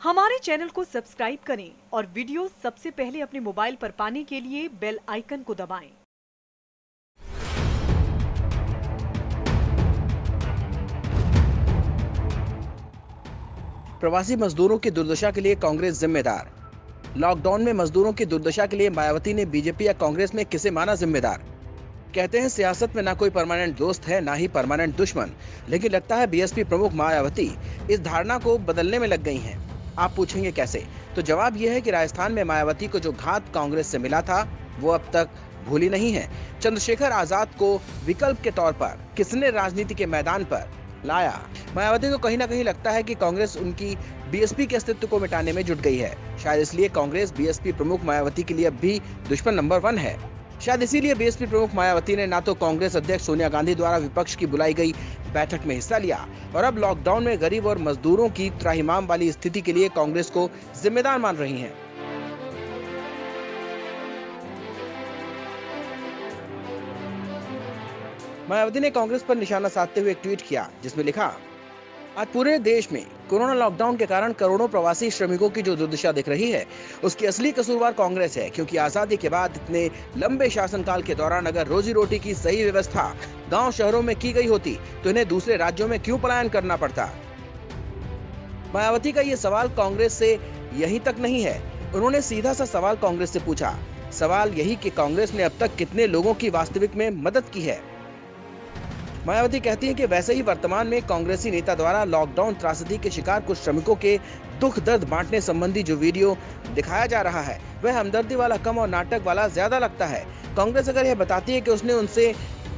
हमारे चैनल को सब्सक्राइब करें और वीडियो सबसे पहले अपने मोबाइल पर पाने के लिए बेल आइकन को दबाएं। प्रवासी मजदूरों की दुर्दशा के लिए कांग्रेस जिम्मेदार। लॉकडाउन में मजदूरों की दुर्दशा के लिए मायावती ने बीजेपी या कांग्रेस में किसे माना जिम्मेदार। कहते हैं सियासत में ना कोई परमानेंट दोस्त है ना ही परमानेंट दुश्मन, लेकिन लगता है बीएसपी प्रमुख मायावती इस धारणा को बदलने में लग गई हैं। आप पूछेंगे कैसे? तो जवाब यह है कि राजस्थान में मायावती को जो घात कांग्रेस से मिला था वो अब तक भूली नहीं है। चंद्रशेखर आजाद को विकल्प के तौर पर किसने राजनीति के मैदान पर लाया? मायावती को कहीं ना कहीं लगता है कि कांग्रेस उनकी बीएसपी के अस्तित्व को मिटाने में जुट गई है। शायद इसलिए कांग्रेस बीएसपी प्रमुख मायावती के लिए अब भी दुश्मन नंबर 1 है। शायद इसीलिए बीएसपी प्रमुख मायावती ने ना तो कांग्रेस अध्यक्ष सोनिया गांधी द्वारा विपक्ष की बुलाई गई बैठक में हिस्सा लिया और अब लॉकडाउन में गरीब और मजदूरों की त्राहिमाम वाली स्थिति के लिए कांग्रेस को जिम्मेदार मान रही हैं। मायावती ने कांग्रेस पर निशाना साधते हुए एक ट्वीट किया जिसमें लिखा, आज पूरे देश में कोरोना लॉकडाउन के कारण करोड़ों प्रवासी श्रमिकों की जो दुर्दशा दिख रही है उसकी असली कसूरवार कांग्रेस है, क्योंकि आजादी के बाद इतने लंबे शासनकाल के दौरान अगर रोजी रोटी की सही व्यवस्था गांव शहरों में की गई होती तो इन्हें दूसरे राज्यों में क्यों पलायन करना पड़ता। मायावती का ये सवाल कांग्रेस से यहीं तक नहीं है। उन्होंने सीधा सा सवाल कांग्रेस से पूछा। सवाल यही कि कांग्रेस ने अब तक कितने लोगों की वास्तविक में मदद की है। मायावती कहती है कि वैसे ही वर्तमान में कांग्रेसी नेता द्वारा लॉकडाउन त्रासदी के शिकार कुछ श्रमिकों के दुख दर्द बांटने संबंधी जो वीडियो दिखाया जा रहा है वह हमदर्दी वाला कम और नाटक वाला ज्यादा लगता है। कांग्रेस अगर यह बताती है कि उसने उनसे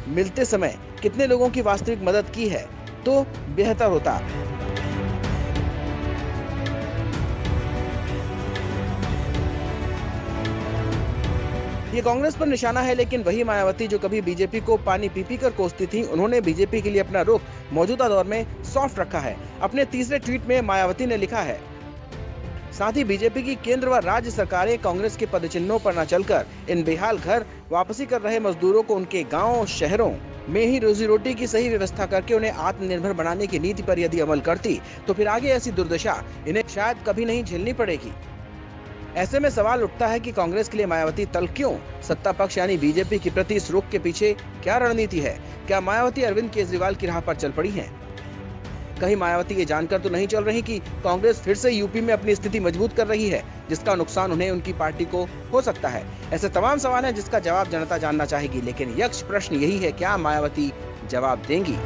मिलते समय कितने लोगों की वास्तविक मदद की है तो बेहतर होता। ये कांग्रेस पर निशाना है, लेकिन वही मायावती जो कभी बीजेपी को पानी पी कर कोसती थी, उन्होंने बीजेपी के लिए अपना रुख मौजूदा दौर में सॉफ्ट रखा है। अपने तीसरे ट्वीट में मायावती ने लिखा है, साथ ही बीजेपी की केंद्र व राज्य सरकारें कांग्रेस के पदचिन्हों पर न चलकर इन बेहाल घर वापसी कर रहे मजदूरों को उनके गाँव शहरों में ही रोजी रोटी की सही व्यवस्था करके उन्हें आत्मनिर्भर बनाने की नीति पर यदि अमल करती तो फिर आगे ऐसी दुर्दशा इन्हें शायद कभी नहीं झेलनी पड़ेगी। ऐसे में सवाल उठता है कि कांग्रेस के लिए मायावती तल क्यों? सत्ता पक्ष यानी बीजेपी के प्रति इस रुख के पीछे क्या रणनीति है? क्या मायावती अरविंद केजरीवाल की राह पर चल पड़ी हैं? कहीं मायावती ये जानकर तो नहीं चल रही कि कांग्रेस फिर से यूपी में अपनी स्थिति मजबूत कर रही है, जिसका नुकसान उन्हें उनकी पार्टी को हो सकता है? ऐसे तमाम सवाल हैं जिसका जवाब जनता जानना चाहेगी, लेकिन यक्ष प्रश्न यही है, क्या मायावती जवाब देंगी?